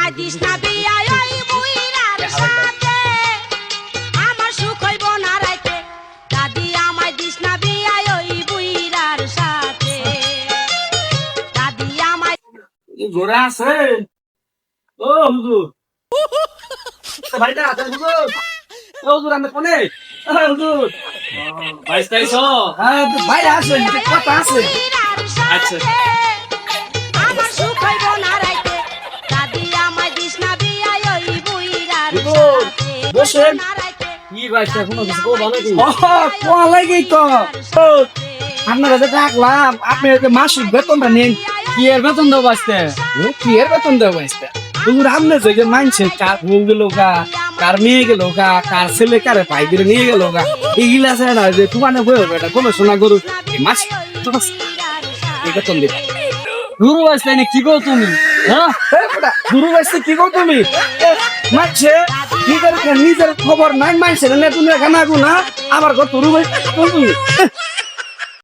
আমায় দিস না বিয়া ওই বুইরার সাথে আমার সুখ হইব না রাইতে দাদি আমায় দিস না বিয়া ওই বুইরার সাথে দাদি আমায় জোরে আছে ও হুজুর ভাইটা আছে হুজুর ও হুজুর আমি কোনে হুজুর বাইশ তাইছ হ্যাঁ ভাই আছে কথা আছে বুইরার সাথে আমার সুখ হইব না রাইতে দাদি আমায় দিস না বিয়া ওই বুইরার সাথে বসেন না রাইতে কি বাইশ এখনো কিছু বলো নাকি কোয়া লাগেই তো আপনারা যে ডাকলাম আপনি মাসিক বেতনটা নেন কি এর বেতন দেবো আসতে কি এর বেতন দেবো আসতে হুজুর আপনি যে মানছে কার বউ গেল গা কার মেয়ে গেল গা কার ছেলে কারে ভাই দিলে নিয়ে গেল গা এইগুলা আছে না যে তোমার বই হবে এটা গবেষণা করু এই মাস এই বেতন দিবে গুরু আসতে কি গো তুমি হ্যাঁ গুরু আসতে কি গো তুমি মানছে নিজের খবর নাই মানছে না তুমি এখানে না আমার কত রুম তুমি